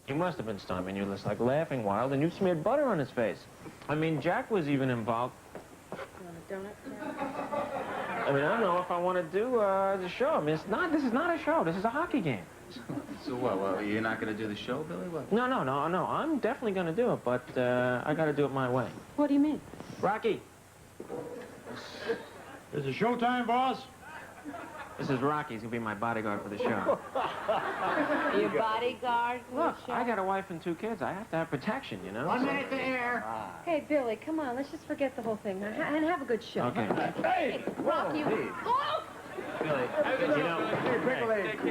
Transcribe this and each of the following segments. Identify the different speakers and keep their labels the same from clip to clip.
Speaker 1: He must have been stunned. I mean, you were just like laughing wild, and you smeared butter on his face. I mean, Jack was even involved.
Speaker 2: You want a donut?
Speaker 1: I mean, I don't know if I want to do the show. I mean, this is not a show. This is a hockey game.
Speaker 3: So what? Well, you're not going to do the show, Billy? What?
Speaker 1: No. I'm definitely going to do it, but I got to do it my way.
Speaker 2: What do you mean?
Speaker 1: Rocky.
Speaker 4: Is it showtime, boss?
Speaker 1: This is Rocky. He's going to be my bodyguard for the show.
Speaker 2: Your bodyguard?
Speaker 1: Look, I got a wife and 2 kids. I have to have protection, you know?
Speaker 4: 1 minute to air.
Speaker 2: Hey, Billy, come on. Let's just forget the whole thing and have a good show.
Speaker 1: Okay.
Speaker 2: Hey, Rocky. Oh!
Speaker 1: Billy, you know,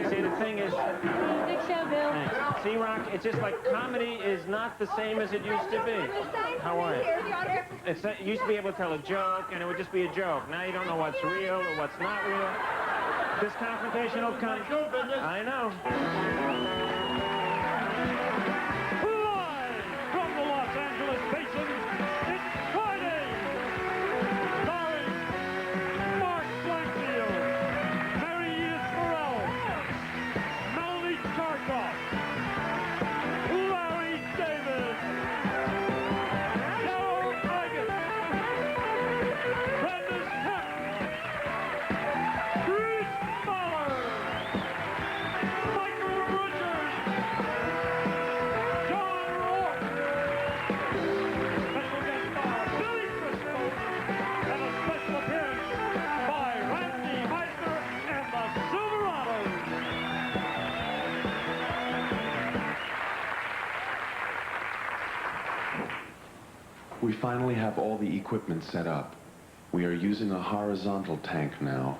Speaker 1: see, the thing is...
Speaker 2: Good show, Bill.
Speaker 1: Thanks. See, Rock, it's just like comedy is not the same as it used to be. How are you? It used to be able to tell a joke, and it would just be a joke. Now you don't know what's real or what's not real. This confrontation will come. I know.
Speaker 4: Live from the Los Angeles Basin, it's Friday! Starring Mark Blankfield, Mary Edith Farrell, Melanie Tarkoff, Larry David, Carol Egan, Brandon Hemp, Chris Mahler, Michael Richards, John Rourke, special guest star Billy Crystal, and a special appearance by Randy Meisner and the Silverados.
Speaker 5: We finally have all the equipment set up. We are using a horizontal tank now.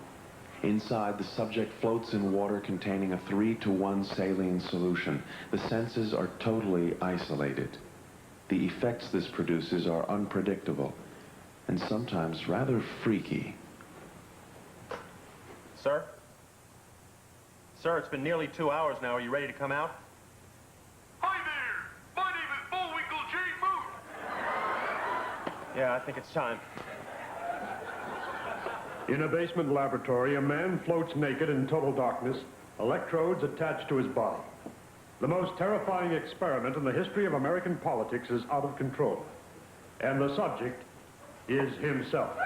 Speaker 5: Inside, the subject floats in water containing a 3-to-1 saline solution. The senses are totally isolated. The effects this produces are unpredictable and sometimes rather freaky.
Speaker 6: Sir? Sir, it's been nearly 2 hours now. Are you ready to come out?
Speaker 7: Hi there! My name is Bullwinkle J. Moon.
Speaker 6: Yeah, I think it's time.
Speaker 4: In a basement laboratory, a man floats naked in total darkness, electrodes attached to his body. The most terrifying experiment in the history of American politics is out of control. And the subject is himself.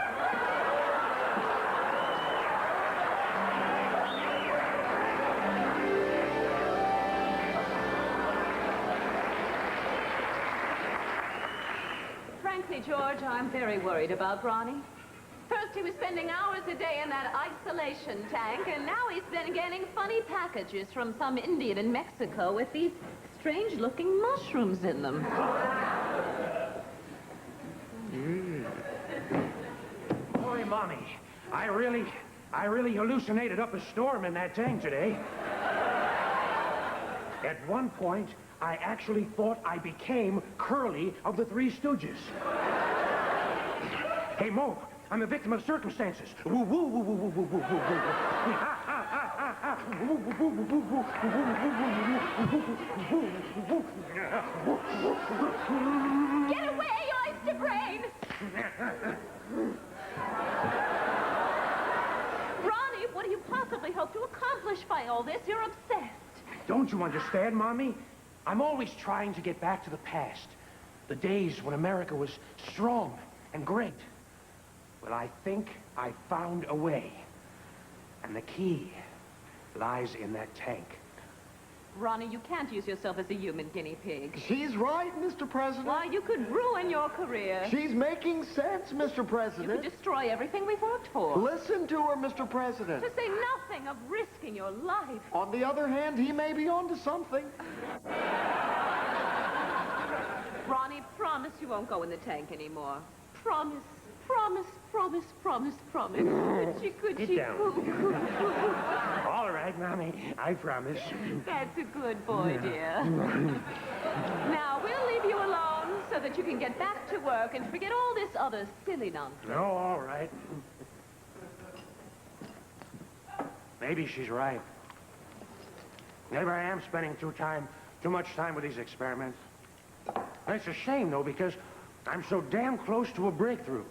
Speaker 8: Frankly, George, I'm very worried about Ronnie. First, he was spending hours a day in that isolation tank, and now he's been getting funny packages from some Indian in Mexico with these strange-looking mushrooms in them.
Speaker 9: Boy, Mommy, I really hallucinated up a storm in that tank today. At one point, I actually thought I became Curly of the Three Stooges. Hey, Mo, I'm a victim of circumstances. Woo, woo, woo, woo, woo, woo, woo, woo, woo.
Speaker 8: Get away, oyster brain! Ronnie, what do you possibly hope to accomplish by all this? You're obsessed.
Speaker 9: Don't you understand, Mommy? I'm always trying to get back to the past. The days when America was strong and great. Well, I think I found a way. And the key lies in that tank.
Speaker 8: Ronnie, you can't use yourself as a human guinea pig.
Speaker 10: She's right, Mr. President.
Speaker 8: Why, you could ruin your career.
Speaker 10: She's making sense, Mr.
Speaker 8: You
Speaker 10: President.
Speaker 8: could destroy everything we've worked for.
Speaker 10: Listen to her, Mr. President.
Speaker 8: To say nothing of risking your life.
Speaker 10: On the other hand, he may be onto something.
Speaker 8: Ronnie, promise you won't go in the tank anymore. Promise, promise, promise, promise, promise. Could
Speaker 9: Get
Speaker 8: you?
Speaker 9: down. All right, Mommy, I promise.
Speaker 8: That's a good boy, dear. Now, we'll leave you alone so that you can get back to work and forget all this other silly nonsense.
Speaker 9: No, all right. Maybe she's right. Maybe I am spending too much time with these experiments. It's a shame, though, because I'm so damn close to a breakthrough.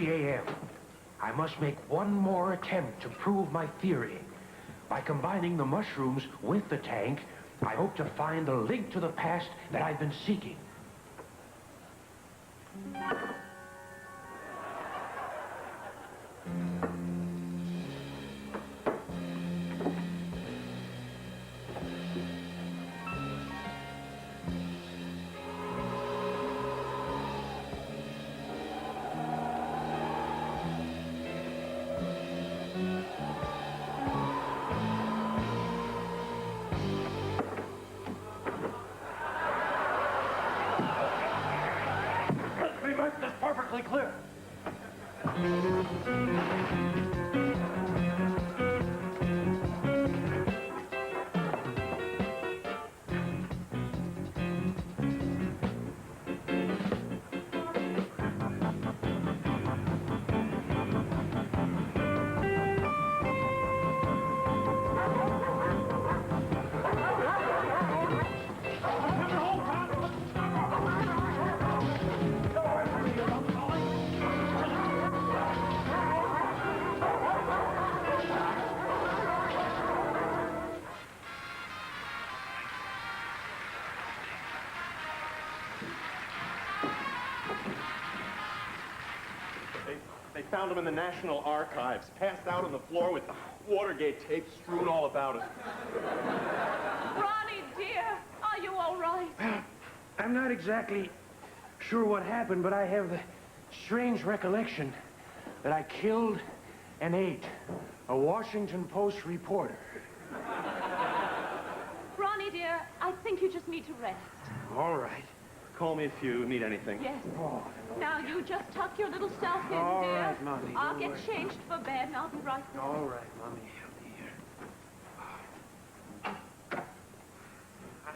Speaker 9: A.m. I must make one more attempt to prove my theory. By combining the mushrooms with the tank, I hope to find the link to the past that I've been seeking. That's perfectly clear.
Speaker 6: They found him in the National Archives, passed out on the floor with Watergate tape strewn all about it.
Speaker 8: Ronnie, dear, are you all right?
Speaker 9: I'm not exactly sure what happened, but I have the strange recollection that I killed and ate a Washington Post reporter.
Speaker 8: Ronnie, dear, I think you just need to rest.
Speaker 9: All right.
Speaker 6: Call me if you need anything.
Speaker 8: Yes. Now, you just tuck your little self in,
Speaker 9: All
Speaker 8: dear.
Speaker 9: right, Mommy.
Speaker 8: I'll get changed for bed, and I'll be right there.
Speaker 9: All right, Mommy. I'll be here.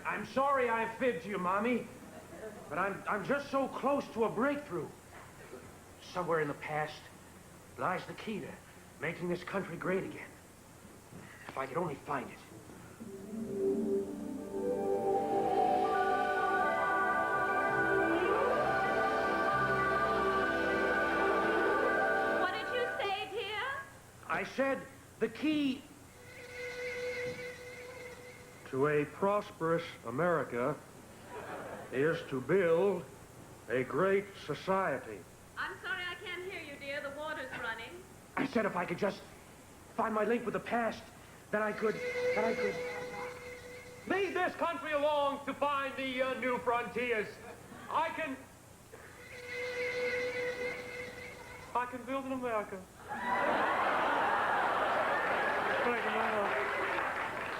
Speaker 9: I'm sorry I fibbed you, Mommy, but I'm just so close to a breakthrough. Somewhere in the past lies the key to making this country great again. If I could only find it. I said the key to a prosperous America is to build a great society.
Speaker 8: I'm sorry I can't hear you, dear. The water's running.
Speaker 9: I said if I could just find my link with the past, then I could lead this country along to find the new frontiers. I can build an America.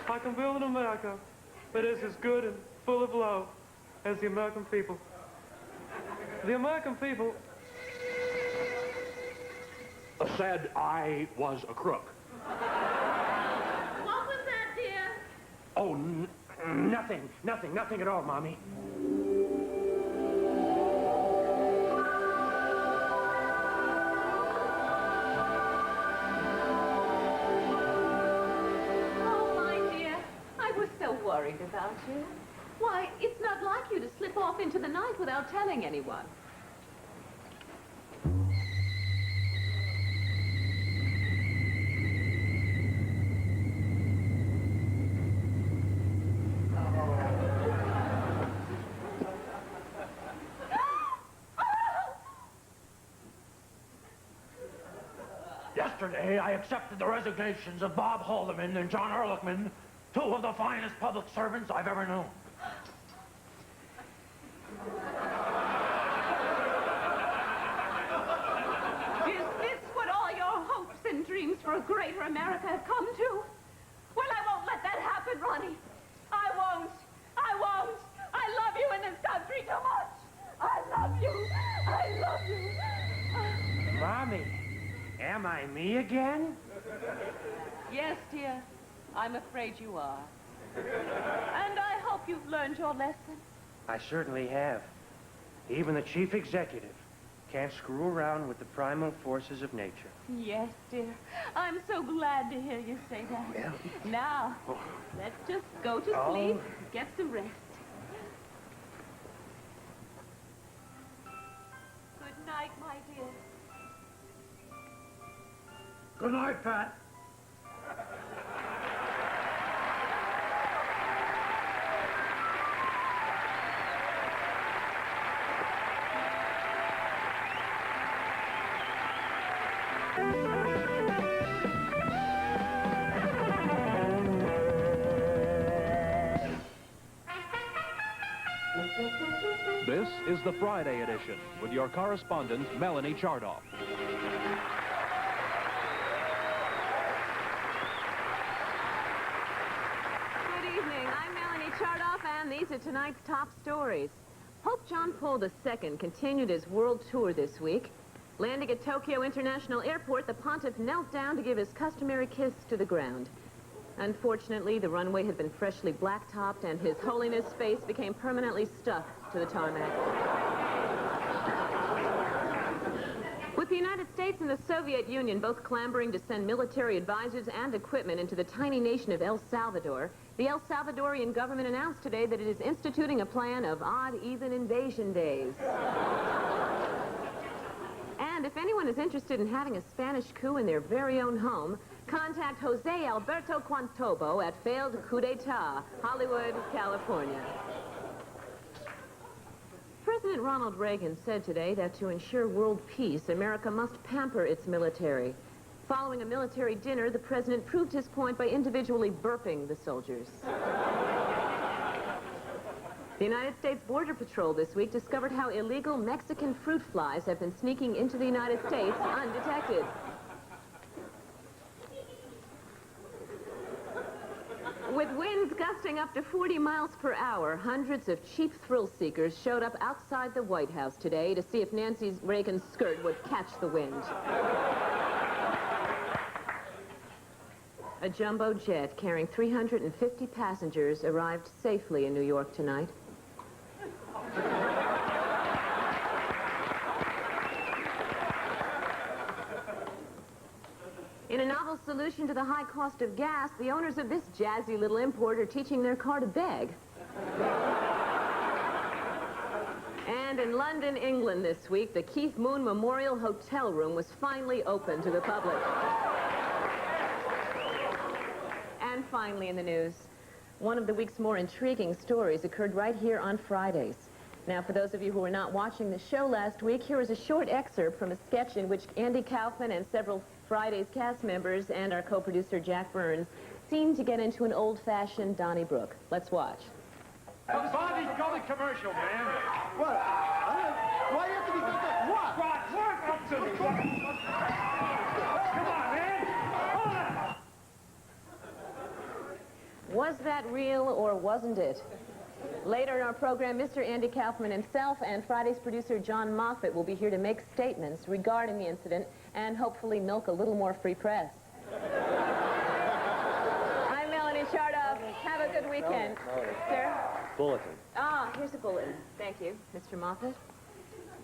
Speaker 9: I can build an America that is as good and full of love as the American people. The American people said I was a crook.
Speaker 8: What was that, dear?
Speaker 9: Oh, nothing at all, Mommy.
Speaker 8: Worried about you. Why, it's not like you to slip off into the night without telling anyone.
Speaker 9: Yesterday, I accepted the resignations of Bob Haldeman and John Ehrlichman, two of the finest public servants I've ever known.
Speaker 8: Is this what all your hopes and dreams for a greater America have come to? Well, I won't let that happen, Ronnie. I won't. I love you in this country too much. I love you.
Speaker 9: Mommy, am I me again?
Speaker 8: Yes, dear. I'm afraid you are. And I hope you've learned your lesson.
Speaker 9: I certainly have. Even the chief executive Can't screw around with the primal forces of nature.
Speaker 8: Yes, dear. I'm so glad to hear you say that.
Speaker 9: Well.
Speaker 8: Now, let's just go to sleep, get some rest. Good night, my dear.
Speaker 10: Good night, Pat.
Speaker 11: This is the Friday edition with your correspondent, Melanie Chardoff.
Speaker 8: Good evening. I'm Melanie Chardoff, and these are tonight's top stories. Pope John Paul II continued his world tour this week. Landing at Tokyo International Airport, the pontiff knelt down to give his customary kiss to the ground. Unfortunately, the runway had been freshly blacktopped, and His Holiness' face became permanently stuck to the tarmac. With the United States and the Soviet Union both clamoring to send military advisors and equipment into the tiny nation of El Salvador, the El Salvadorian government announced today that it is instituting a plan of odd, even invasion days. And if anyone is interested in having a Spanish coup in their very own home, contact Jose Alberto Quantobo at Failed Coup d'Etat, Hollywood, California. President Ronald Reagan said today that to ensure world peace, America must pamper its military. Following a military dinner, the president proved his point by individually burping the soldiers. The United States Border Patrol this week discovered how illegal Mexican fruit flies have been sneaking into the United States undetected. With winds gusting up to 40 miles per hour, hundreds of cheap thrill seekers showed up outside the White House today to see if Nancy Reagan's skirt would catch the wind. A jumbo jet carrying 350 passengers arrived safely in New York tonight. In a novel solution to the high cost of gas, the owners of this jazzy little import are teaching their car to beg. And in London, England this week, the Keith Moon Memorial Hotel Room was finally open to the public. And finally in the news, one of the week's more intriguing stories occurred right here on Fridays. Now, for those of you who were not watching the show last week, here is a short excerpt from a sketch in which Andy Kaufman and several Fridays cast members and our co-producer Jack Burns seemed to get into an old-fashioned Donnybrook. Let's watch.
Speaker 6: Bobby, go to commercial, man.
Speaker 10: What? Why do you have to be thinking? What?
Speaker 6: Walk up to me. Come on, man. Hold on.
Speaker 8: Was that real or wasn't it? Later in our program, Mr. Andy Kaufman himself and Friday's producer John Moffat will be here to make statements regarding the incident and hopefully milk a little more free press. I'm Melanie Chardoff. Have a good weekend. Sir?
Speaker 12: Bulletin.
Speaker 8: Ah, here's a bulletin. Thank you, Mr. Moffat.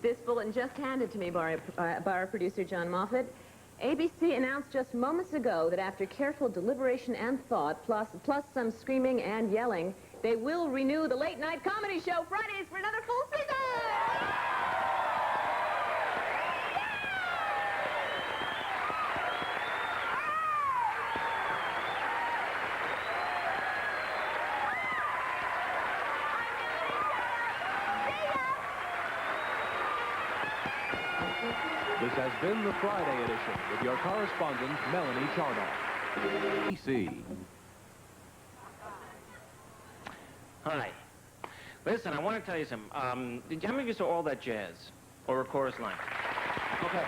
Speaker 8: This bulletin just handed to me by our producer John Moffat. ABC announced just moments ago that after careful deliberation and thought, plus some screaming and yelling, they will renew the late-night comedy show Fridays for another full season!
Speaker 11: This has been the Friday edition with your correspondent, Melanie Chardoff. DC.
Speaker 1: Hi. Listen, I want to tell you something. How many of you saw All That Jazz? Or A Chorus Line? Okay.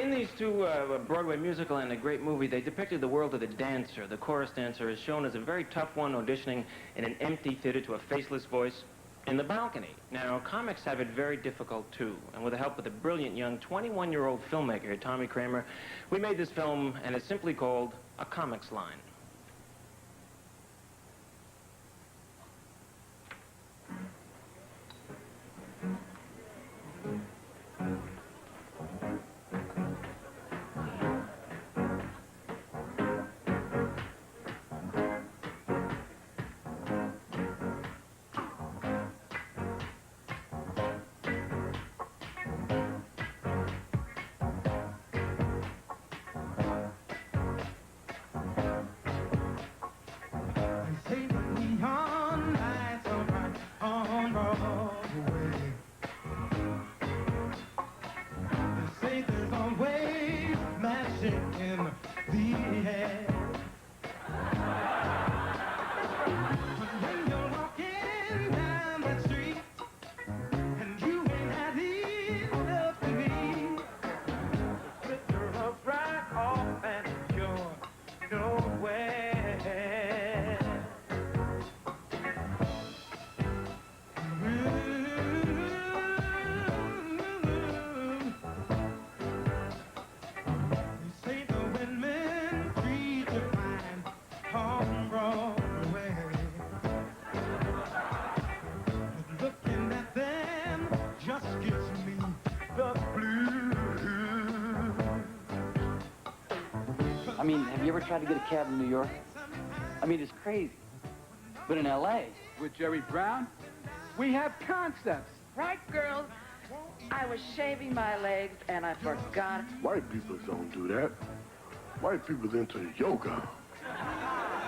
Speaker 1: In these two, Broadway musical and a great movie, they depicted the world of the dancer. The chorus dancer is shown as a very tough one auditioning in an empty theater to a faceless voice in the balcony. Now, comics have it very difficult, too. And with the help of the brilliant young 21-year-old filmmaker, Tommy Kramer, we made this film, and it's simply called A Comics Line.
Speaker 12: everywhere. You say the women treat you fine on Broadway. Looking at them just gives me the blues.
Speaker 13: I mean, have you ever tried to get a cab in New York? I mean, it's crazy. But in L.A.
Speaker 14: With Jerry Brown, we have concepts.
Speaker 15: Right, girls? I was shaving my legs and I forgot.
Speaker 16: White people don't do that. White people into yoga.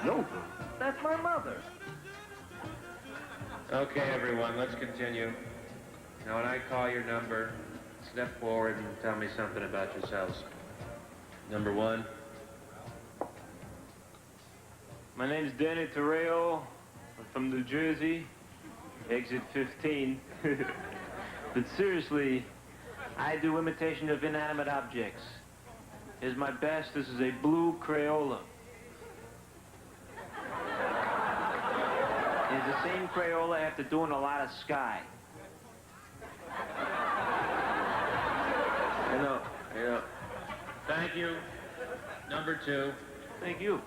Speaker 16: Yoga?
Speaker 15: That's my mother.
Speaker 1: Okay, everyone, let's continue. Now, when I call your number, step forward and tell me something about yourselves. Number one. My name's Danny Terrell. I'm from New Jersey, exit 15. But seriously, I do imitation of inanimate objects. Here's my best. This is a blue Crayola. It's the same Crayola after doing a lot of sky. You know. Thank you. Number two. Thank you.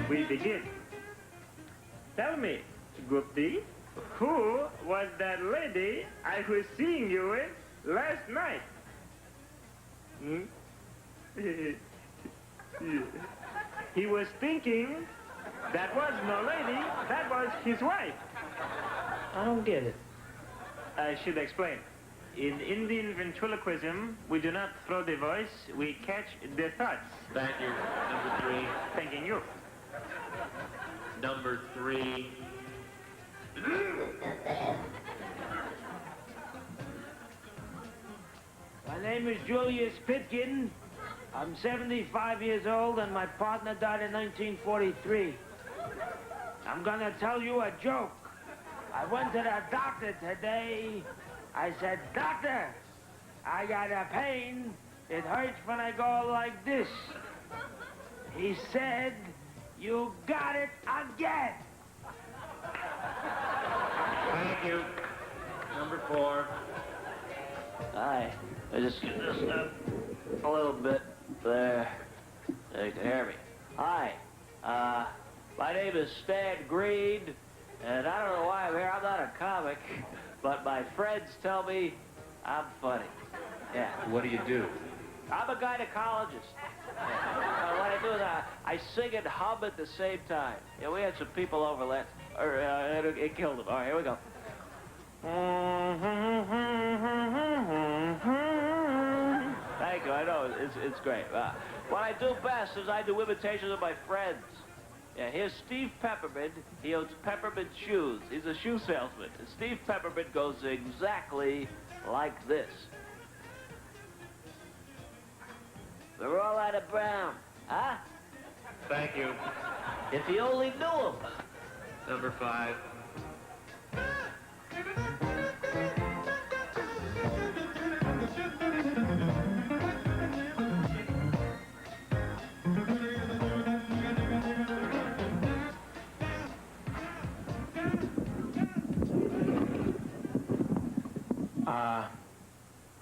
Speaker 1: We begin. Tell me, Gupti, who was that lady I was seeing you with last night? He was thinking that was no lady, that was his wife. I don't get it. I should explain. In Indian ventriloquism, we do not throw the voice, we catch the thoughts. Thank you. Number three. Thanking you. Number three.
Speaker 12: My name is Julius Pitkin. I'm 75 years old and my partner died in 1943. I'm gonna tell you a joke. I went to the doctor today. I said, "Doctor, I got a pain. It hurts when I go like this." He said, "You got it again."
Speaker 1: Thank you. Number four.
Speaker 12: Hi. I just get this up a little bit there. They can hear me. Hi. My name is Stan Green, and I don't know why I'm here. I'm not a comic, but my friends tell me I'm funny. Yeah.
Speaker 1: What do you do?
Speaker 12: I'm a gynecologist. What I do is I sing and hum at the same time. Yeah, we had some people over it killed them. All right, here we go. Thank you. I know it's great. What I do best is I do imitations of my friends. Yeah, here's Steve Peppermint. He owns Peppermint Shoes. He's a shoe salesman. And Steve Peppermint goes exactly like this. They're all out of brown. Huh?
Speaker 1: Thank you.
Speaker 12: If you only knew him.
Speaker 1: Number five.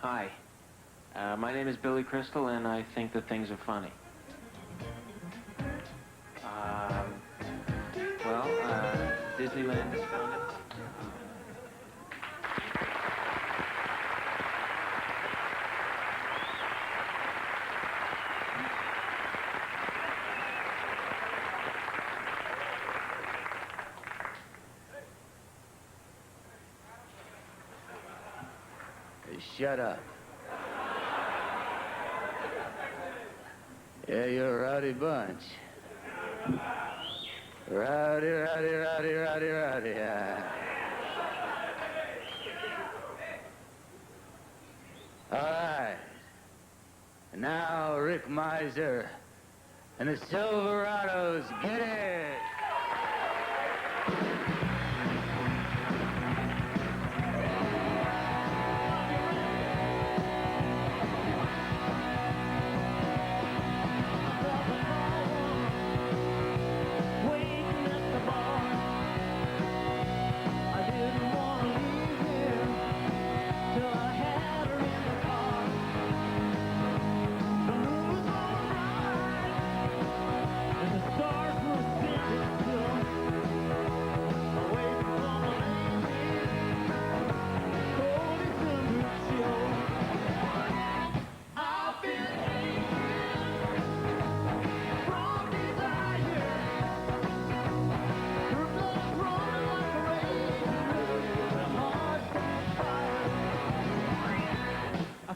Speaker 1: Hi. My name is Billy Crystal, and I think that things are funny. Disneyland is funded.
Speaker 17: Shut up. Yeah, you're a rowdy bunch. Rowdy, rowdy, rowdy, rowdy, rowdy. All right. And now, Rick Meisner and the Silverados, get it!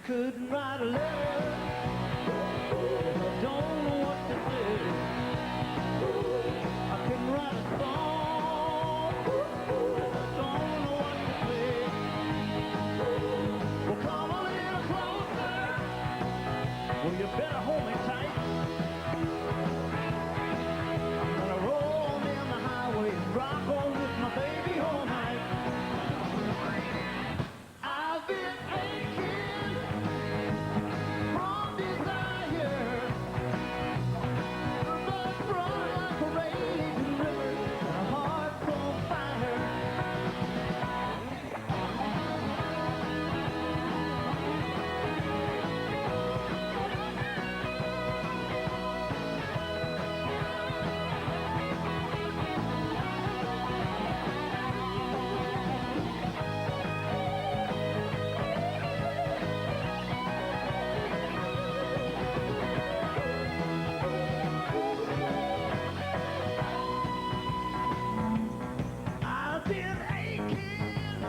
Speaker 18: couldn't write a letter. I don't know what to say. I couldn't write a song. I don't know what to play. Well, come a little closer. Well, you better hold me tight. I'm gonna roll down the highway and rock on with my baby all night. I've been aching from desire. Blood's running like a raging river, and a heart's on fire. I've been aching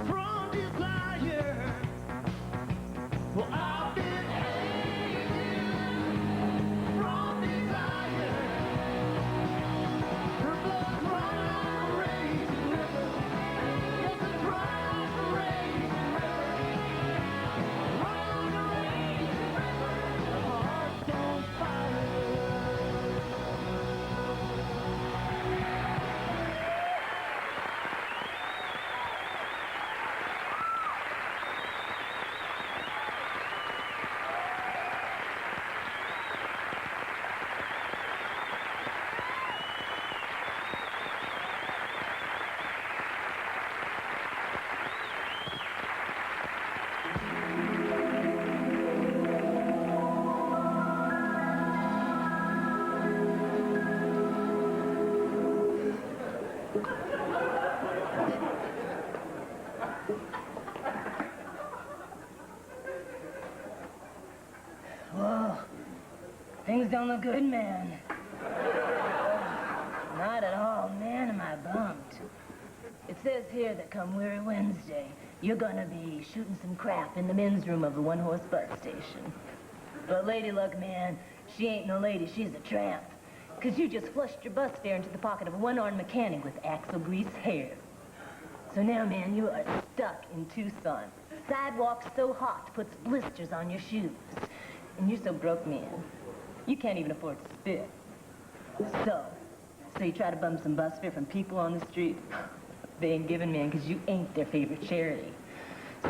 Speaker 18: from desire. Well, I've been aching from desire. Her blood's running like a raging river. Yes, it's running like a raging river. Running like a raging river. Her heart's on fire.
Speaker 19: Whoa. Things don't look good, man. Not at all, man, am I bummed. It says here that come Weary Wednesday, you're gonna be shooting some crap in the men's room of the one-horse butt station. But Lady Luck, man, she ain't no lady, she's a tramp. 'Cause you just flushed your bus fare into the pocket of a one-armed mechanic with axle grease hair. So now, man, you are stuck in Tucson. Sidewalk so hot puts blisters on your shoes. And you're so broke, man, you can't even afford to spit. So you try to bum some bus fare from people on the street? They ain't giving, man, because you ain't their favorite charity.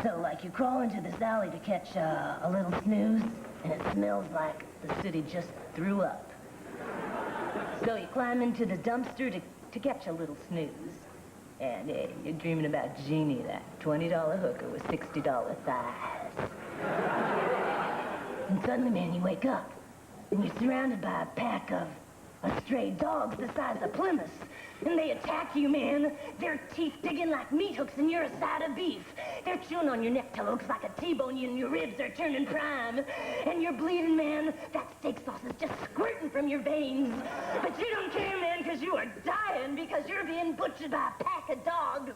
Speaker 19: So, like, you crawl into this alley to catch a little snooze, and it smells like the city just threw up. So you climb into the dumpster to catch a little snooze. And you're dreaming about Jeannie, that $20 hooker with $60 thighs. And suddenly, man, you wake up, and you're surrounded by a pack of stray dogs the size of Plymouth. And they attack you, man. Their teeth digging like meat hooks, and you're a side of beef. They're chewing on your neck till it looks like a T-bone, and your ribs are turning prime. And you're bleeding, man. That steak sauce is just squirting from your veins. But you don't care, man, because you are dying because you're being butchered by a pack of dogs.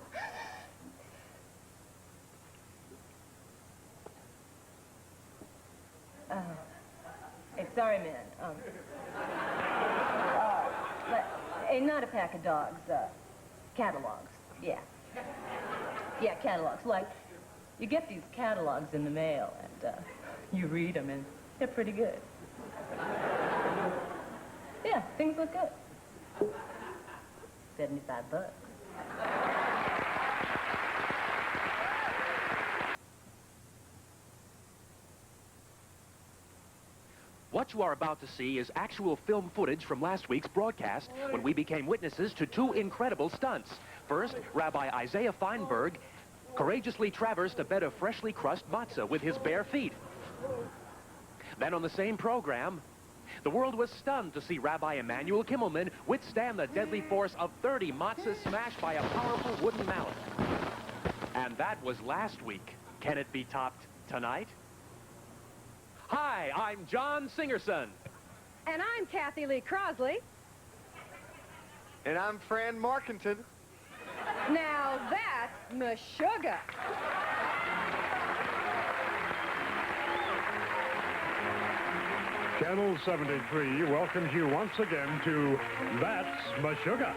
Speaker 19: Hey, sorry, man. Hey, not a pack of dogs, catalogs. Yeah. Yeah, catalogs. Like, you get these catalogs in the mail, and you read them, and they're pretty good. Yeah, things look good. $75.
Speaker 11: What you are about to see is actual film footage from last week's broadcast when we became witnesses to two incredible stunts. First, Rabbi Isaiah Feinberg courageously traversed a bed of freshly crushed matzah with his bare feet. Then on the same program, the world was stunned to see Rabbi Emanuel Kimmelman withstand the deadly force of 30 matzahs smashed by a powerful wooden mallet. And that was last week. Can it be topped tonight? Hi, I'm John Singerson.
Speaker 2: And I'm Kathy Lee Crosley.
Speaker 20: And I'm Fran Markington.
Speaker 2: Now that's Meshugge.
Speaker 4: Channel 73 welcomes you once again to That's Meshugge.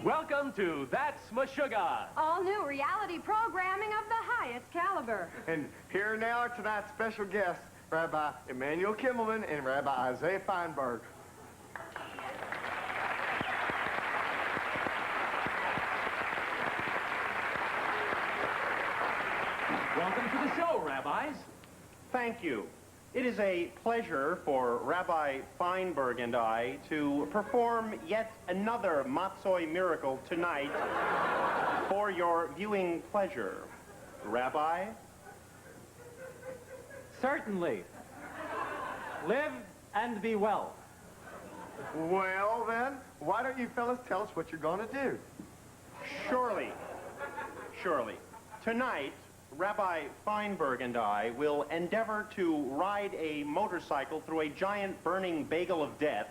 Speaker 11: Welcome to That's Meshugge.
Speaker 2: All new reality programming of the highest caliber.
Speaker 20: And here now are tonight's special guests, Rabbi Emanuel Kimmelman and Rabbi Isaiah Feinberg.
Speaker 11: Welcome to the show, rabbis.
Speaker 6: Thank you. It is a pleasure for Rabbi Feinberg and I to perform yet another matzoi miracle tonight for your viewing pleasure. Rabbi?
Speaker 12: Certainly. Live and be well.
Speaker 20: Well, then, why don't you fellas tell us what you're going to do?
Speaker 6: Surely. Tonight, Rabbi Feinberg and I will endeavor to ride a motorcycle through a giant burning bagel of death,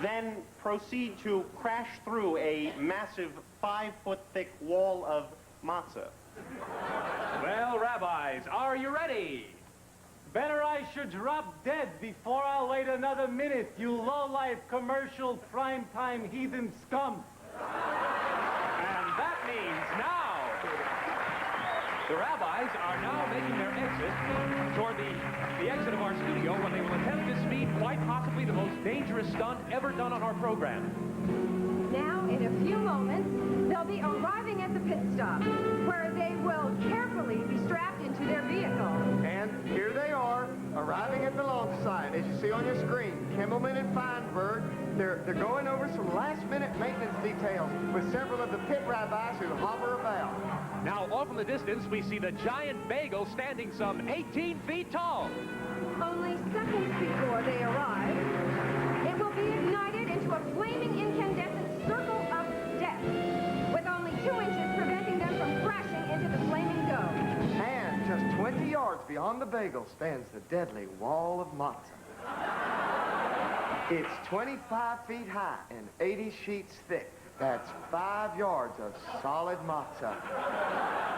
Speaker 6: then proceed to crash through a massive 5-foot-thick wall of matzah.
Speaker 11: Well, rabbis, are you ready?
Speaker 12: Better I should drop dead before I'll wait another minute, you low-life commercial primetime heathen scum.
Speaker 11: And that means now the rabbis are now making their exit toward the exit of our studio when they will attempt to speed quite possibly the most dangerous stunt ever done on our program.
Speaker 2: Now, in a few moments, they'll be arriving at the pit stop, where they will carefully be strapped into their vehicle.
Speaker 20: And here they are, arriving at the launch site. As you see on your screen, Kimmelman and Feinberg, they're going over some last-minute maintenance details with several of the pit rabbis who hover about.
Speaker 11: Now, off in the distance, we see the giant bagel standing some 18 feet tall.
Speaker 2: Only seconds before they arrive, it will be ignited into a flaming incandescent circle of death, with only 2 inches preventing them from crashing into the flaming dough.
Speaker 20: And just 20 yards beyond the bagel stands the deadly wall of matzah. It's 25 feet high and 80 sheets thick. That's 5 yards of solid matzah.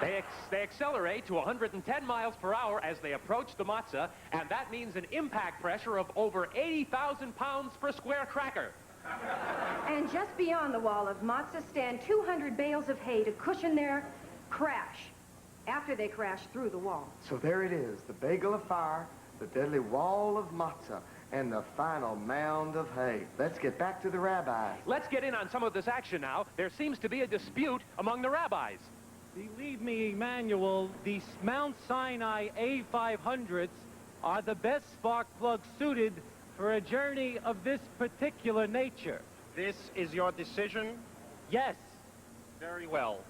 Speaker 11: They accelerate to 110 miles per hour as they approach the matzah, and that means an impact pressure of over 80,000 pounds per square cracker.
Speaker 2: And just beyond the wall of matzah stand 200 bales of hay to cushion their crash after they crash through the wall.
Speaker 20: So there it is, the bagel of fire, the deadly wall of matzah, and the final mound of hay. Let's get back to the rabbis.
Speaker 11: Let's get in on some of this action now. There seems to be a dispute among the rabbis.
Speaker 12: Believe me, Emanuel, these Mount Sinai A500s are the best spark plug suited for a journey of this particular nature.
Speaker 6: This is your decision?
Speaker 12: Yes.
Speaker 6: Very well.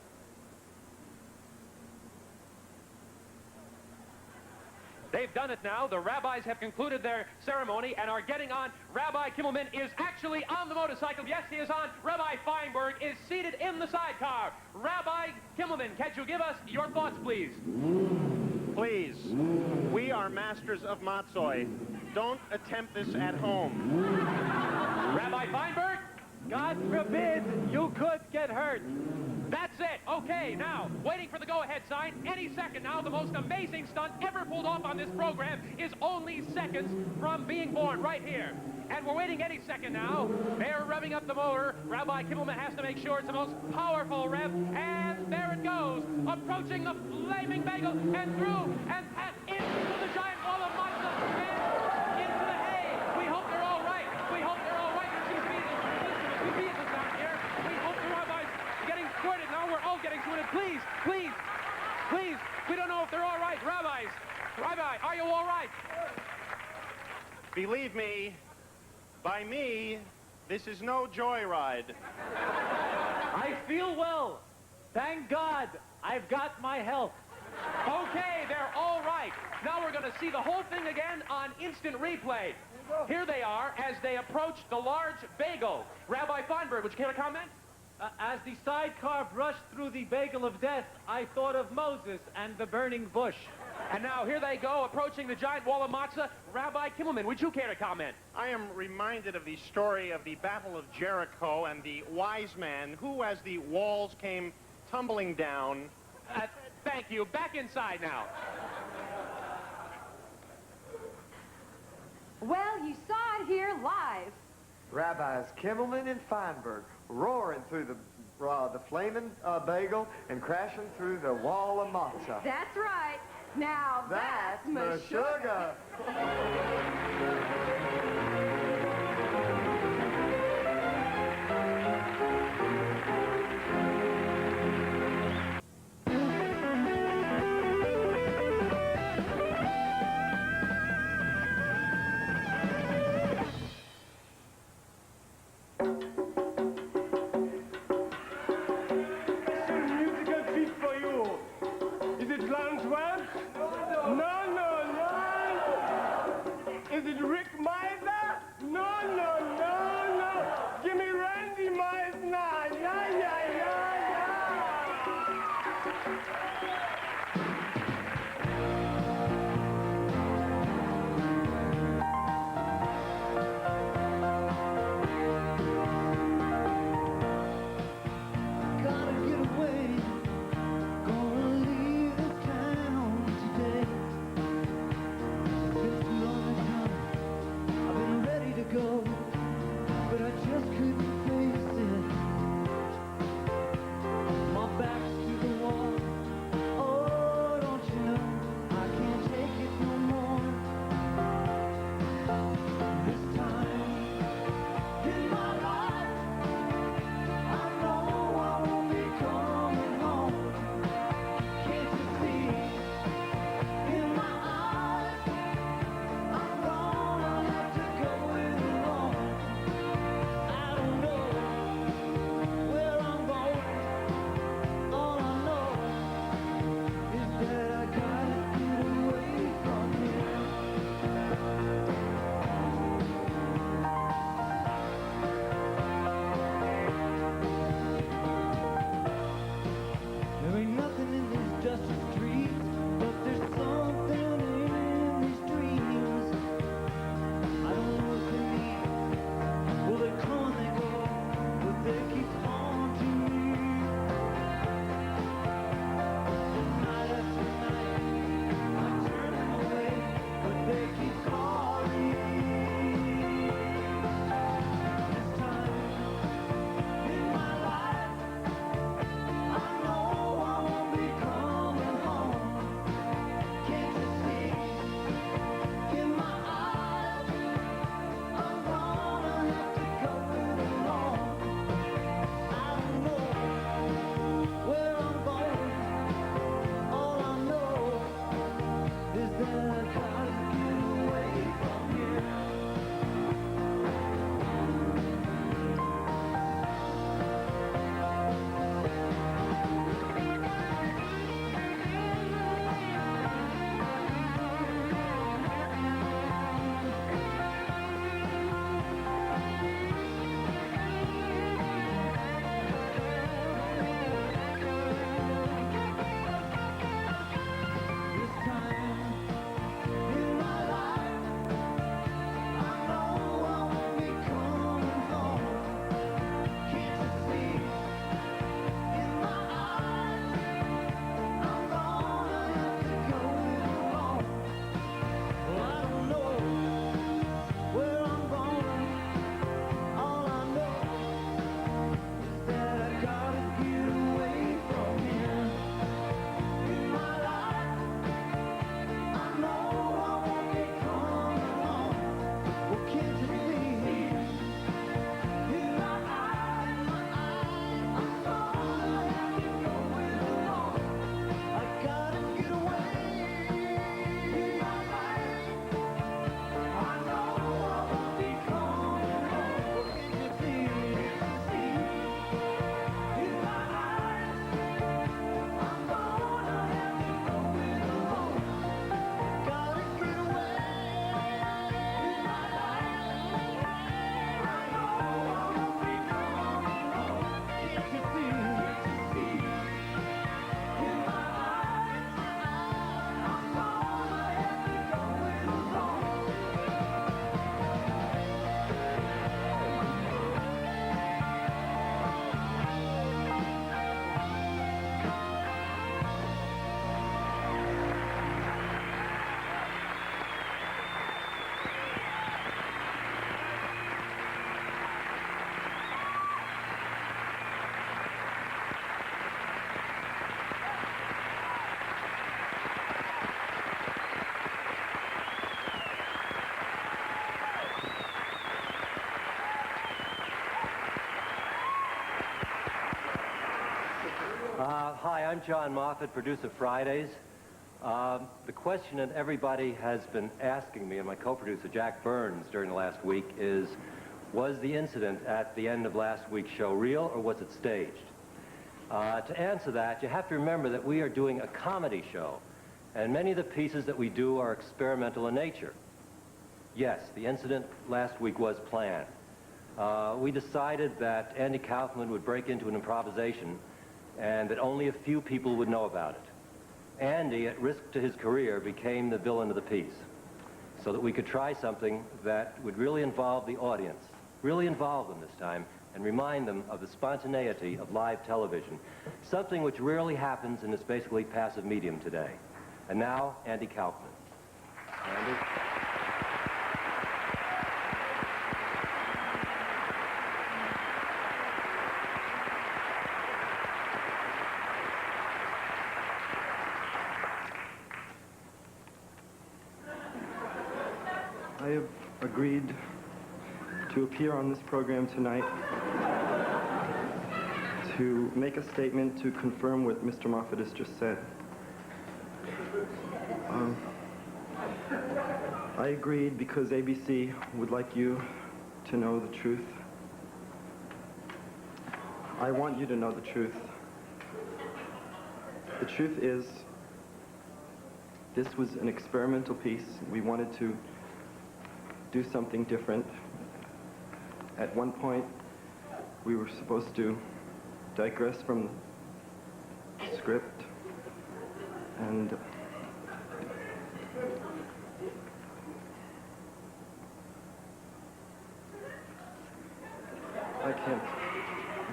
Speaker 11: They've done it now. The rabbis have concluded their ceremony and are getting on. Rabbi Kimmelman is actually on the motorcycle. Yes, he is on. Rabbi Feinberg is seated in the sidecar. Rabbi Kimmelman, can you give us your thoughts, please?
Speaker 6: Please, we are masters of matzoi. Don't attempt this at home.
Speaker 11: Rabbi Feinberg?
Speaker 12: God forbid you could get hurt.
Speaker 11: That's it. Okay, now, waiting for the go-ahead sign. Any second now, the most amazing stunt ever pulled off on this program is only seconds from being born right here. And we're waiting any second now. They're revving up the motor. Rabbi Kimmelman has to make sure it's the most powerful rev. And there it goes, approaching the flaming bagel and through and into the giant wall of matzah and into the hay. We hope they're all right. We hope they're all right. There seems to be two vehicles down here. We hope the rabbis are getting squirted. Now we're all getting squirted. Please, please, please. We don't know if they're all right. Rabbis, Rabbi, are you all right?
Speaker 6: Believe me, by me, this is no joyride.
Speaker 12: I feel well. Thank God I've got my health.
Speaker 11: Okay, they're all right. Now we're going to see the whole thing again on instant replay. Here they are as they approach the large bagel. Rabbi Feinberg, would you care to comment?
Speaker 12: As the sidecar brushed through the bagel of death, I thought of Moses and the burning bush.
Speaker 11: And now here they go, approaching the giant wall of matzah. Rabbi Kimmelman, would you care to comment?
Speaker 6: I am reminded of the story of the Battle of Jericho and the wise man who, as the walls came tumbling down...
Speaker 11: Thank you. Back inside now.
Speaker 2: Well, you saw it here live.
Speaker 20: Rabbis Kimmelman and Feinberg roaring through the flaming bagel and crashing through the wall of matzah.
Speaker 2: That's right. Now
Speaker 20: That's
Speaker 2: Meshugge.
Speaker 10: Musical treat for you. Is it Lance Welch? No. Is it Rick
Speaker 21: Hi, I'm John Moffat, producer Fridays. The question that everybody has been asking me, and my co-producer Jack Burns during the last week, is, was the incident at the end of last week's show real or was it staged? To answer that, you have to remember that we are doing a comedy show, and many of the pieces that we do are experimental in nature. Yes, the incident last week was planned. We decided that Andy Kaufman would break into an improvisation and that only a few people would know about it. Andy, at risk to his career, became the villain of the piece so that we could try something that would really involve the audience, really involve them this time, and remind them of the spontaneity of live television, something which rarely happens in this basically passive medium today. And now, Andy Kaufman. Andy?
Speaker 22: I have agreed to appear on this program tonight to make a statement to confirm what Mr. Moffat has just said. I agreed because ABC would like you to know the truth. I want you to know the truth. The truth is, this was an experimental piece. We wanted to do something different. At one point, we were supposed to digress from the script, and I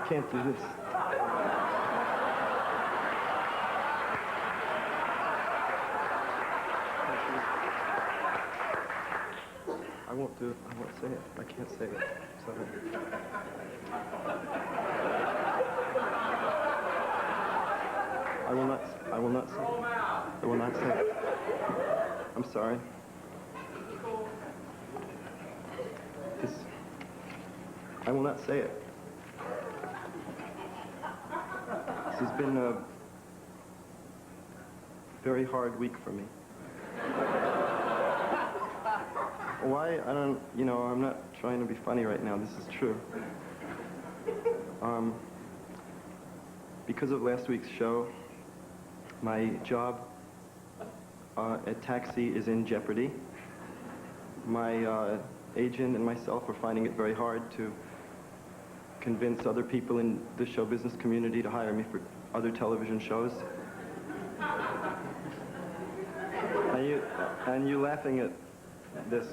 Speaker 22: can't do this. I won't do it. I won't say it. I can't say it. Sorry. I will not say it. I will not say it. I'm sorry. I will not say it. This has been a very hard week for me. Why? I don't, I'm not trying to be funny right now. This is true. Because of last week's show, my job at Taxi is in jeopardy. My agent and myself are finding it very hard to convince other people in the show business community to hire me for other television shows. And you laughing at this,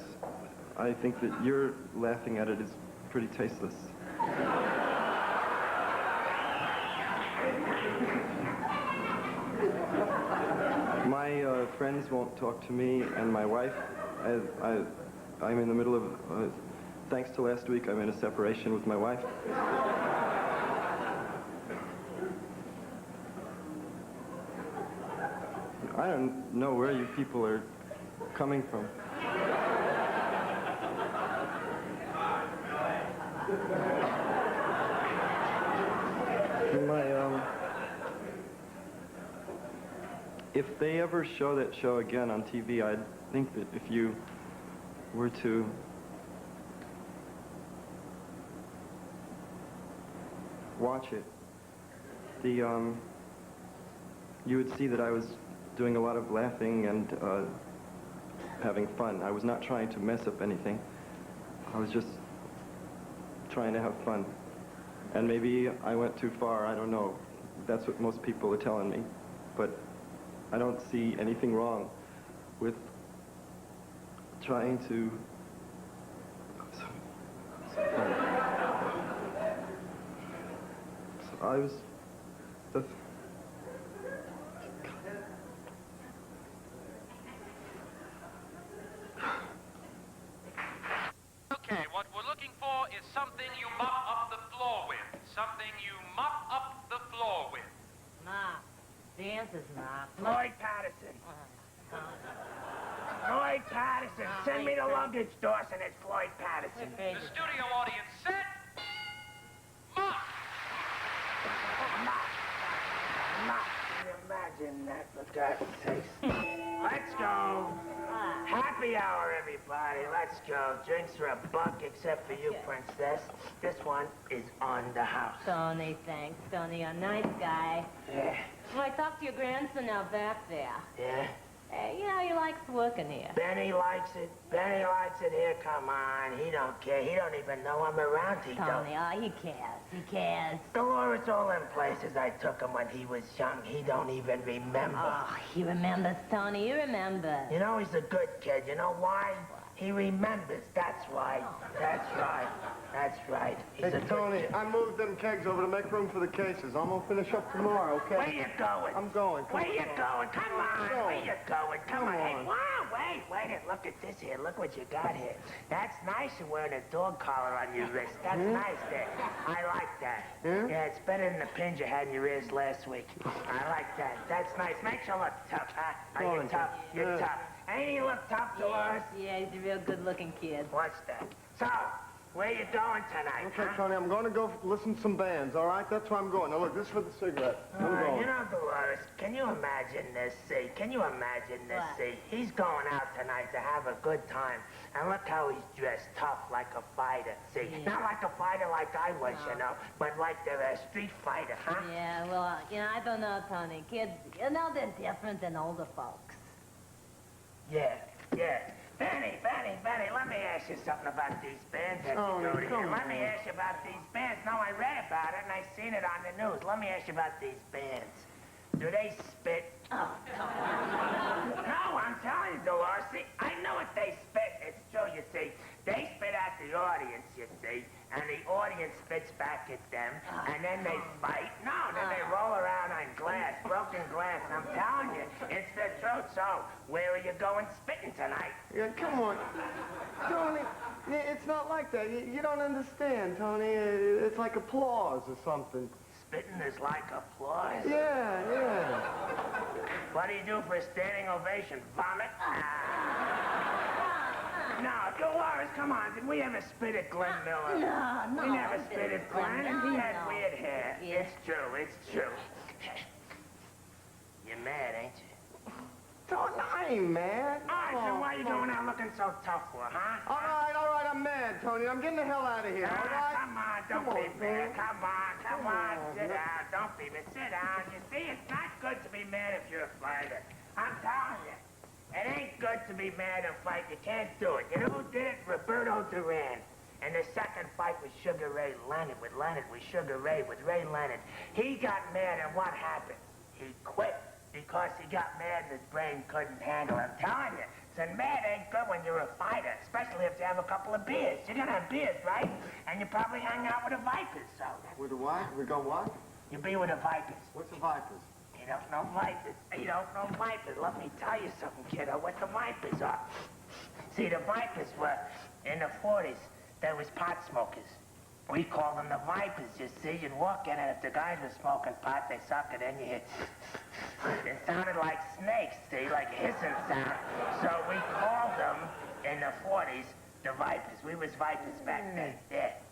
Speaker 22: I think that you're laughing at it is pretty tasteless. My friends won't talk to me, and my wife, I'm in the middle of, thanks to last week, I'm in a separation with my wife. I don't know where you people are coming from. If they ever show that show again on TV, I'd think that if you were to watch it, you would see that I was doing a lot of laughing and having fun. I was not trying to mess up anything. I was just trying to have fun. And maybe I went too far, I don't know. That's what most people are telling me. But I don't see anything wrong with trying to... So I was...
Speaker 11: Okay, what we're looking for is something you mop up the floor with. Something you mop up the floor with.
Speaker 19: Mop. The answer's mop.
Speaker 9: Floyd Patterson. Floyd Patterson. Send me the luggage, Dawson. It's Floyd Patterson.
Speaker 11: The studio audience set. Mop!
Speaker 9: Mop.
Speaker 12: in that, for God's sakes. Let's go. Happy hour, everybody. Let's go. Drinks are $1 except for you, Princess. This one is on the house.
Speaker 19: Tony, thanks. Tony, you're a nice guy.
Speaker 12: Yeah.
Speaker 19: Well, I talked to your grandson out back there.
Speaker 12: Yeah?
Speaker 19: Hey, you know, he likes working here.
Speaker 12: Benny likes it. Benny likes it here. Come on. He don't care. He don't even know I'm around. He don't.
Speaker 19: Tony, oh, he cares. He cares.
Speaker 12: Delores, all them places I took him when he was young, he don't even remember.
Speaker 19: Oh, he remembers, Tony. He remembers.
Speaker 12: You know, he's a good kid. You know why? He remembers. That's why. That's right. That's right. He's
Speaker 20: Hey, Tony, I moved them kegs over to make room for the cases. I'm gonna finish up tomorrow, okay?
Speaker 12: Where you going?
Speaker 20: I'm going.
Speaker 12: Where you going? Come on. Where you going? Come on. Hey,
Speaker 20: on.
Speaker 12: wow, wait. Look at this here. Look what you got here. That's nice. You're wearing a dog collar on your wrist. That's nice there. I like that. Yeah, it's better than the pins you had in your ears last week. I like that. That's nice. Makes you look tough, huh? Are you tough? You're tough. Ain't he look tough, Delores?
Speaker 19: Yeah, he's a real good-looking kid.
Speaker 12: What's that? So, where you going tonight,
Speaker 20: Okay,
Speaker 12: huh?
Speaker 20: Tony, I'm going to go listen to some bands, all right? That's where I'm going. Now, look, this is for the cigarette. I'm going.
Speaker 12: You know, Delores, can you imagine this, see? Can you imagine this, see? He's going out tonight to have a good time. And look how he's dressed, tough like a fighter, see?
Speaker 19: Yeah.
Speaker 12: Not like a fighter like I was, you know, but like the street fighter, huh?
Speaker 19: Yeah, well, you know, I don't know, Tony. Kids, you know, they're different than older folks.
Speaker 12: Yeah. Benny, let me ask you something about these bands that you go to here. Let me ask you about these bands. No, I read about it and I seen it on the news. Let me ask you about these bands. Do they spit?
Speaker 19: Oh, come on.
Speaker 12: No, I'm telling you, Delores. See, I know what they spit. It's true, you see. They spit at the audience, you see, and the audience spits back at them, and then they fight. No, then they roll around on glass, broken glass. I'm telling you, it's the truth. So, where are you going spitting tonight?
Speaker 20: Yeah, come on. Tony, it's not like that. You don't understand, Tony. It's like applause or something.
Speaker 12: Spitting is like applause.
Speaker 20: Yeah.
Speaker 12: What do you do for a standing ovation? Vomit? No, Delores, come on. Did we ever spit at Glenn Miller?
Speaker 19: No.
Speaker 12: We never spit at Glenn. He had weird hair.
Speaker 19: Yeah.
Speaker 12: It's true. You're mad, ain't you?
Speaker 20: Tony, I ain't mad.
Speaker 12: All right, so why are you going out looking so tough for, huh?
Speaker 20: All right, I'm mad, Tony. I'm getting the hell out of here, all right?
Speaker 12: Come on, don't be mad. Come on. Sit down. Don't be mad. Sit down. You see, it's not good to be mad if you're a fighter. I'm telling you. It ain't good to be mad and fight. You can't do it. You know who did it? Roberto Duran. And the second fight was Sugar Ray Leonard. With Sugar Ray, with Ray Leonard. He got mad, and what happened? He quit because he got mad and his brain couldn't handle it. I'm telling you. So mad ain't good when you're a fighter, especially if you have a couple of beers. You're gonna have beers, right? And you probably hang out with the Vipers, so.
Speaker 20: With the what? We go what?
Speaker 12: You be with the Vipers.
Speaker 20: What's the Vipers?
Speaker 12: You don't know Vipers. You don't know Vipers. Let me tell you something, kiddo, what the Vipers are. See, the Vipers were, in the 40s, there was pot smokers. We call them the Vipers, you see. You'd walk in, and if the guys were smoking pot, they suck it in, you hear... It sounded like snakes, see, like a hissing sound. So we called them, in the 40s, the Vipers. We was Vipers back then.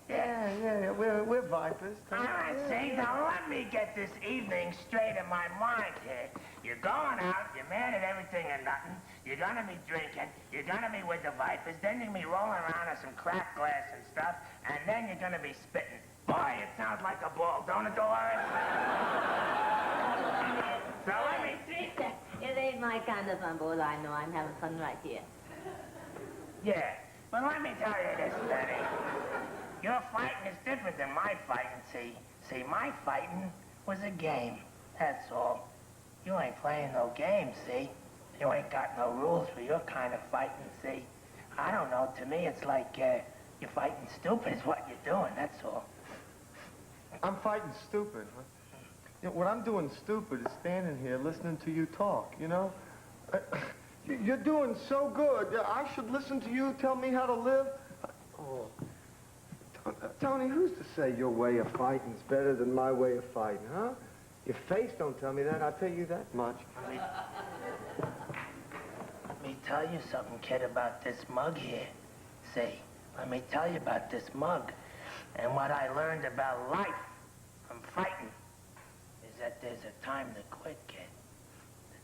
Speaker 20: Yeah, we're Vipers.
Speaker 12: All right, see, now let me get this evening straight in my mind here. You're going out, you're mad at everything and nothing, you're gonna be drinking, you're gonna be with the Vipers, then you're gonna be rolling around on some cracked glass and stuff, and then you're gonna be spitting. Boy, it sounds like a ball, don't it, Delores? So let me see.
Speaker 19: It ain't my kind of fun, but I know I'm having fun right here.
Speaker 12: Yeah, but let me tell you this, Benny. Your fighting is different than my fighting, see? See, my fighting was a game, that's all. You ain't playing no games, see? You ain't got no rules for your kind of fighting, see? I don't know, to me it's like, you're fighting stupid is what you're doing, that's all.
Speaker 20: I'm fighting stupid, huh? You know, what I'm doing stupid is standing here listening to you talk, you know? You're doing so good. I should listen to you tell me how to live. Oh. Tony, who's to say your way of fighting is better than my way of fighting, huh? Your face don't tell me that, I'll tell you that much.
Speaker 12: Let me tell you something, kid, about this mug here. See, let me tell you about this mug. And what I learned about life from fighting is that there's a time to quit, kid.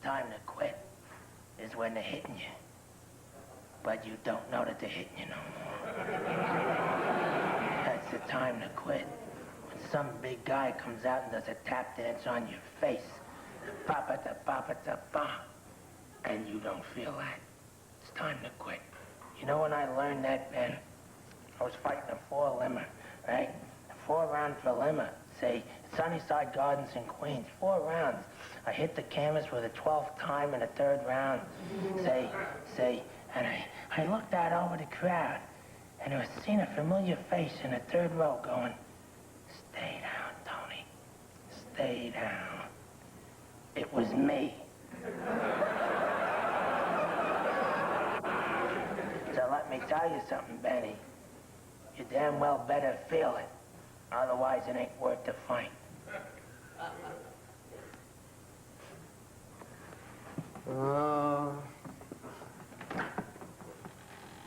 Speaker 12: time to quit is when they're hitting you. But you don't know that they're hitting you no more. That's the time to quit. When some big guy comes out and does a tap dance on your face. Ba-ba-da-ba-ba-da-ba. And you don't feel that. It's time to quit. You know when I learned that, man? I was fighting a 4-limmer, right? A 4-round dilemma. Say, Sunnyside Gardens in Queens, 4 rounds. I hit the canvas for the 12th time in the 3rd round. And I looked out over the crowd, and I was seeing a familiar face in the 3rd row going, "Stay down, Tony. Stay down." It was me. So let me tell you something, Benny. You damn well better feel it. Otherwise, it ain't worth the fight.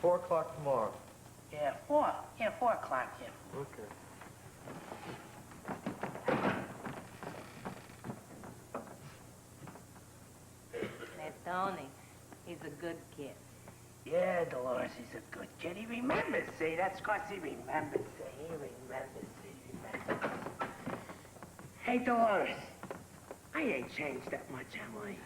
Speaker 20: 4 o'clock tomorrow.
Speaker 12: Yeah, 4. Yeah, 4 o'clock, yeah.
Speaker 20: Okay.
Speaker 19: Hey, Tony, he's a good kid.
Speaker 12: Yeah, Delores, he's a good kid. He remembers, see? That's 'cause he remembers, see? He remembers, see? Hey, Delores, I ain't changed that much, am I?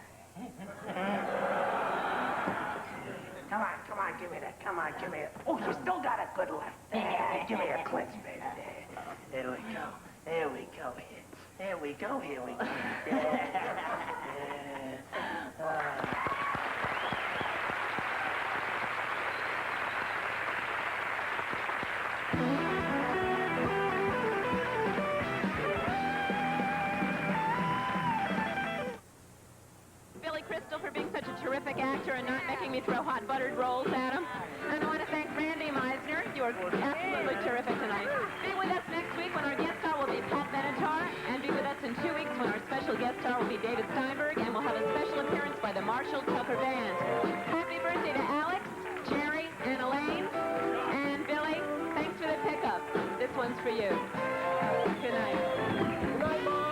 Speaker 12: Come on, give me that. Come on, give me that. Oh, you still got a good left. Yeah, give me a clinch, baby. There we go. There we go. Here we go. Yeah.
Speaker 8: For being such a terrific actor and not making me throw hot buttered rolls at him. And I want to thank Randy Meisner. You were absolutely terrific tonight. Be with us next week when our guest star will be Pat Benatar, and be with us in 2 weeks when our special guest star will be David Steinberg, and we'll have a special appearance by the Marshall Tucker Band. Happy birthday to Alex, Jerry, and Elaine, and Billy. Thanks for the pickup. This one's for you. Good night.
Speaker 20: Good night, Mom.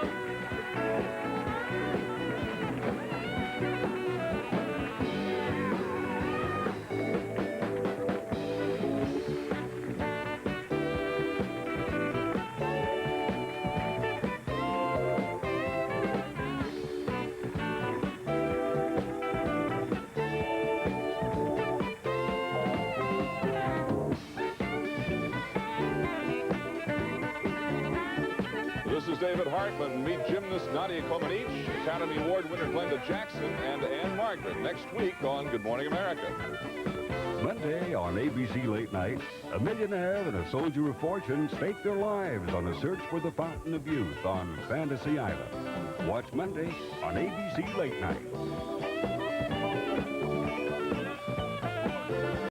Speaker 3: This is David Hartman. Meet gymnast Nadia Comaneci, Academy Award winner Glenda Jackson, and Ann Margaret next week on Good Morning America.
Speaker 5: Monday on ABC Late Night, a millionaire and a soldier of fortune stake their lives on a search for the fountain of youth on Fantasy Island. Watch Monday on ABC Late Night.